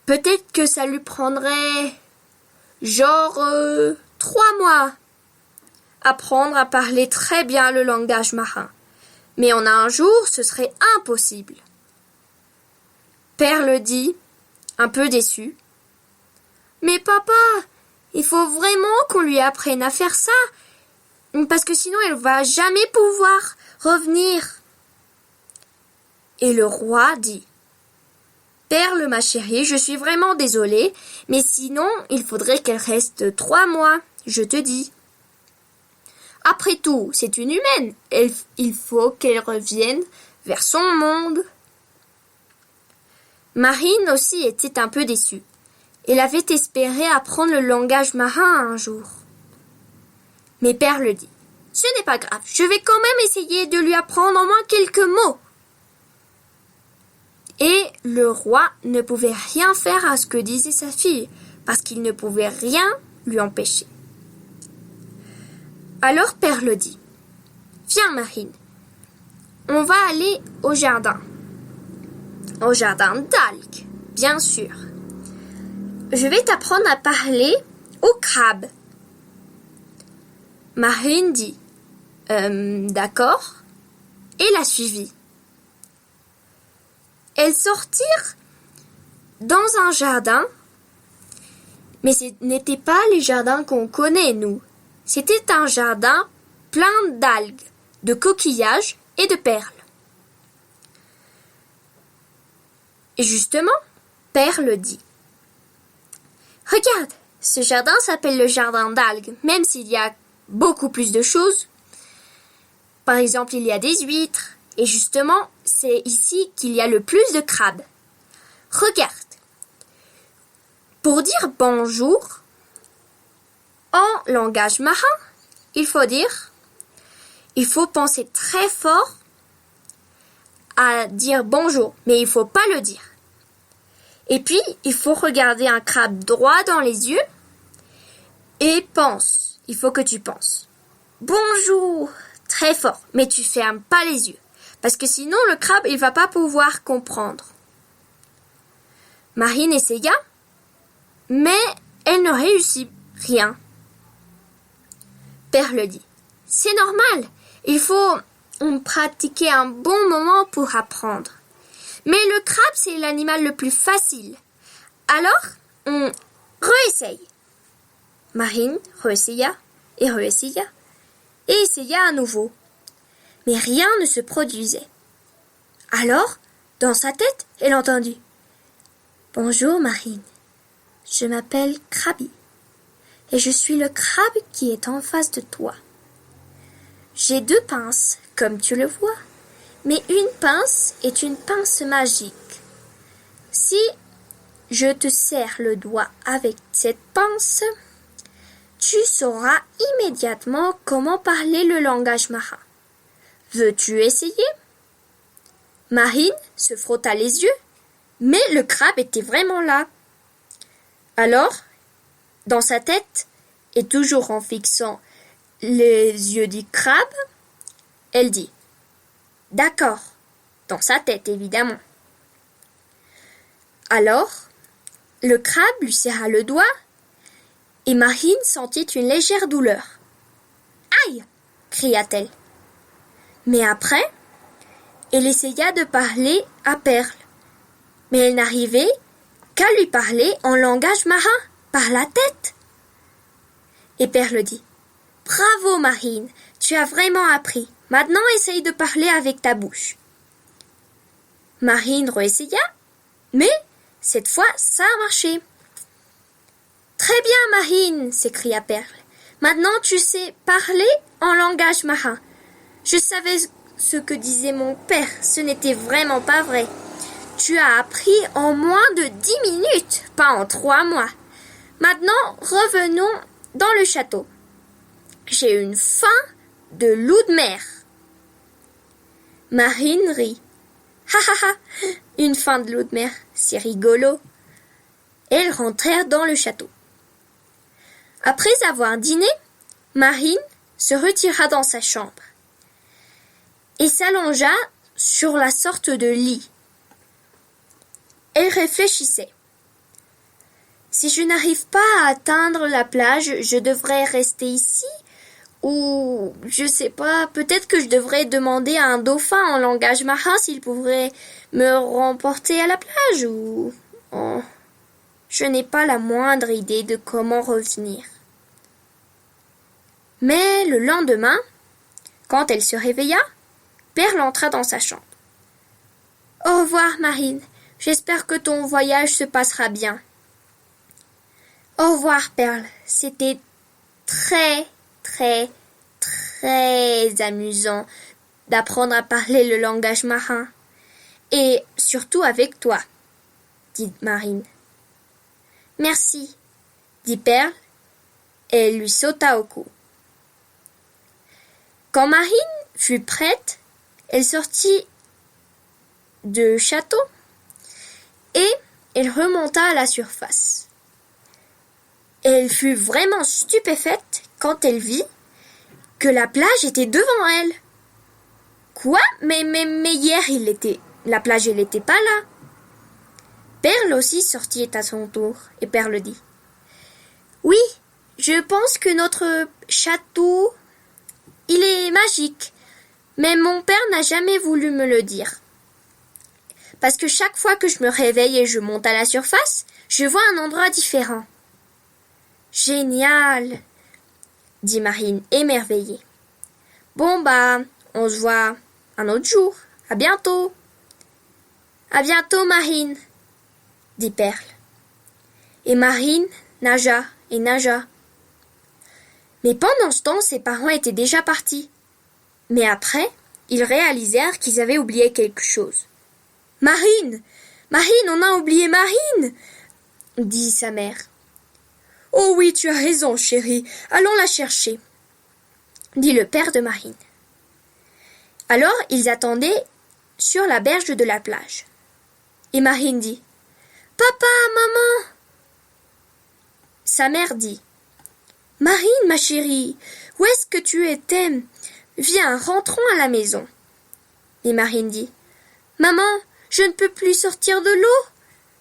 Peut-être que ça lui prendrait genre 3 mois apprendre à parler très bien le langage marin. Mais en un jour, ce serait impossible. Père le dit, un peu déçu. Mais papa, il faut vraiment qu'on lui apprenne à faire ça, parce que sinon elle va jamais pouvoir revenir. Et le roi dit, Perle, ma chérie, je suis vraiment désolée, mais sinon il faudrait qu'elle reste 3 mois, je te dis. Après tout, c'est une humaine, il faut qu'elle revienne vers son monde. Marine aussi était un peu déçue. Elle avait espéré apprendre le langage marin un jour. Mais Père le dit, ce n'est pas grave, je vais quand même essayer de lui apprendre au moins quelques mots. Et le roi ne pouvait rien faire à ce que disait sa fille, parce qu'il ne pouvait rien lui empêcher. Alors Père le dit, viens Marine, on va aller au jardin d'algues, bien sûr. Je vais t'apprendre à parler au crabe. Marine dit, d'accord, et la suivit. Elles sortirent dans un jardin, mais ce n'était pas les jardins qu'on connaît, nous. C'était un jardin plein d'algues, de coquillages et de perles. Et justement, Perle dit, regarde, ce jardin s'appelle le jardin d'algues, même s'il y a beaucoup plus de choses. Par exemple, il y a des huîtres, et justement, c'est ici qu'il y a le plus de crabes. Regarde, pour dire bonjour, en langage marin, il faut penser très fort à dire bonjour, mais il ne faut pas le dire. Et puis, il faut regarder un crabe droit dans les yeux et il faut que tu penses. Bonjour, très fort, mais tu fermes pas les yeux, parce que sinon le crabe, il va pas pouvoir comprendre. Marine essaya, mais elle ne réussit rien. Père le dit, c'est normal, il faut pratiquer un bon moment pour apprendre. Mais le crabe, c'est l'animal le plus facile. Alors, on réessaye. Marine réessaya et essaya à nouveau. Mais rien ne se produisait. Alors, dans sa tête, elle entendit. Bonjour Marine, je m'appelle Krabi et je suis le crabe qui est en face de toi. J'ai 2 pinces, comme tu le vois. Mais une pince est une pince magique. Si je te serre le doigt avec cette pince, tu sauras immédiatement comment parler le langage marin. Veux-tu essayer? Marine se frotta les yeux, mais le crabe était vraiment là. Alors, dans sa tête, et toujours en fixant les yeux du crabe, elle dit d'accord, dans sa tête évidemment. Alors, le crabe lui serra le doigt et Marine sentit une légère douleur. Aïe! Cria-t-elle. Mais après, elle essaya de parler à Perle, mais elle n'arrivait qu'à lui parler en langage marin, par la tête. Et Perle dit, bravo Marine, tu as vraiment appris. Maintenant, essaye de parler avec ta bouche. Marine réessaya, mais cette fois, ça a marché. Très bien, Marine, s'écria Perle. Maintenant, tu sais parler en langage marin. Je savais ce que disait mon père, ce n'était vraiment pas vrai. Tu as appris en moins de 10 minutes, pas en 3 mois. Maintenant, revenons dans le château. J'ai une faim de loup de mer. Marine rit. Ha ha ha, une faim de loup de mer, c'est rigolo. Elles rentrèrent dans le château. Après avoir dîné, Marine se retira dans sa chambre et s'allongea sur la sorte de lit. Elle réfléchissait. Si je n'arrive pas à atteindre la plage, je devrais rester ici? Ou, je sais pas, peut-être que je devrais demander à un dauphin en langage marin s'il pourrait me remporter à la plage ou... Oh, je n'ai pas la moindre idée de comment revenir. Mais le lendemain, quand elle se réveilla, Perle entra dans sa chambre. « Au revoir, Marine. J'espère que ton voyage se passera bien. »« Au revoir, Perle. C'était très amusant d'apprendre à parler le langage marin. Et surtout avec toi, dit Marine. Merci, dit Perle, et elle lui sauta au cou. Quand Marine fut prête, elle sortit du château et elle remonta à la surface. Elle fut vraiment stupéfaite quand elle vit que la plage était devant elle. Quoi? Mais hier, la plage, elle n'était pas là. Perle aussi sortit à son tour, et Perle dit. Oui, je pense que notre château, il est magique, mais mon père n'a jamais voulu me le dire. Parce que chaque fois que je me réveille et je monte à la surface, je vois un endroit différent. Génial, dit Marine, émerveillée. Bon on se voit un autre jour. À bientôt. À bientôt, Marine, dit Perle. Et Marine nagea et nagea. Mais pendant ce temps, ses parents étaient déjà partis. Mais après, ils réalisèrent qu'ils avaient oublié quelque chose. Marine, on a oublié Marine, dit sa mère. Oh oui, tu as raison, chérie. Allons la chercher, dit le père de Marine. Alors, ils attendaient sur la berge de la plage. Et Marine dit « Papa, maman !» Sa mère dit « Marine, ma chérie, où est-ce que tu étais? Viens, rentrons à la maison. » Et Marine dit « Maman, je ne peux plus sortir de l'eau.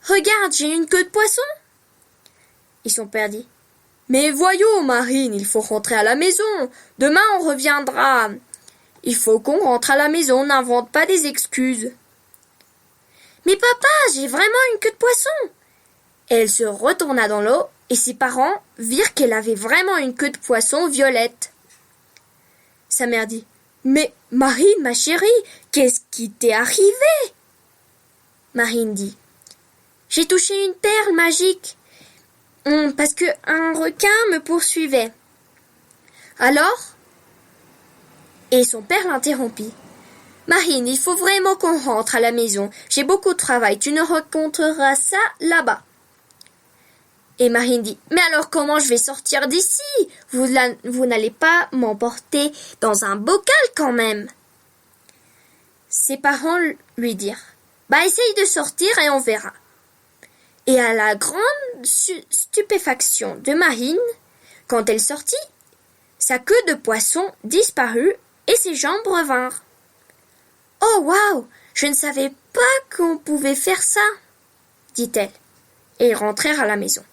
Regarde, j'ai une queue de poisson. » Et son père dit « Mais voyons, Marine, il faut rentrer à la maison. Demain, on reviendra. Il faut qu'on rentre à la maison, n'invente pas des excuses. » Mais papa, j'ai vraiment une queue de poisson. Et elle se retourna dans l'eau et ses parents virent qu'elle avait vraiment une queue de poisson violette. Sa mère dit « Mais Marine, ma chérie, qu'est-ce qui t'est arrivé ?» Marine dit « J'ai touché une perle magique parce qu'un requin me poursuivait. » Alors, et son père l'interrompit. « Marine, il faut vraiment qu'on rentre à la maison. J'ai beaucoup de travail. Tu nous raconteras ça là-bas. » Et Marine dit « Mais alors comment je vais sortir d'ici? Vous n'allez pas m'emporter dans un bocal quand même. » Ses parents lui dirent « Essaye de sortir et on verra. » Et à la grande stupéfaction de Marine, quand elle sortit, sa queue de poisson disparut et ses jambes revinrent. « Oh, waouh! Je ne savais pas qu'on pouvait faire ça, » dit-elle, et ils rentrèrent à la maison.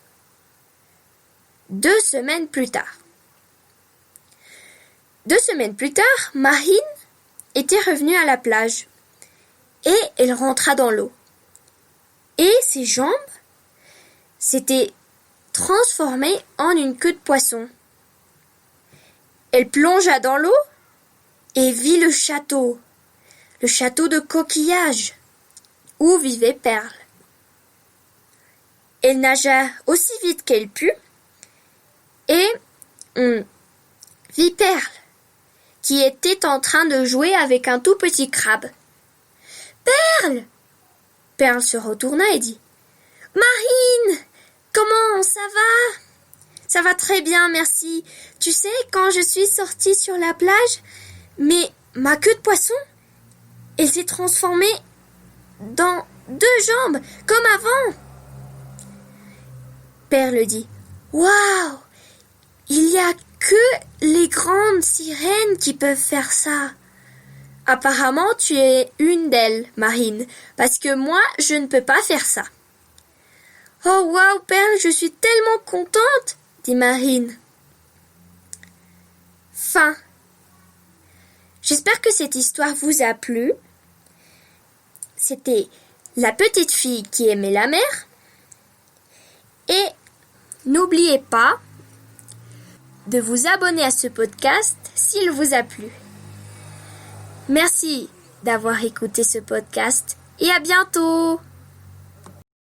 2 semaines plus tard. 2 semaines plus tard, Marine était revenue à la plage, et elle rentra dans l'eau. Et ses jambes s'étaient transformées en une queue de poisson. Elle plongea dans l'eau et vit le château de coquillages, où vivait Perle. Elle nagea aussi vite qu'elle put, et vit Perle, qui était en train de jouer avec un tout petit crabe. « Perle !» Perle se retourna et dit « Marine, comment ça va ?»« Ça va très bien, merci. Tu sais, quand je suis sortie sur la plage, mais ma queue de poisson, elle s'est transformée dans 2 jambes, comme avant. » Perle dit « Waouh! Il n'y a que les grandes sirènes qui peuvent faire ça. Apparemment, tu es une d'elles, Marine, parce que moi, je ne peux pas faire ça. »« Oh Oh, waouh, Perle, je suis tellement contente, dit Marine. Fin. J'espère que cette histoire vous a plu. C'était la petite fille qui aimait la mer. Et n'oubliez pas de vous abonner à ce podcast s'il vous a plu. Merci d'avoir écouté ce podcast et à bientôt!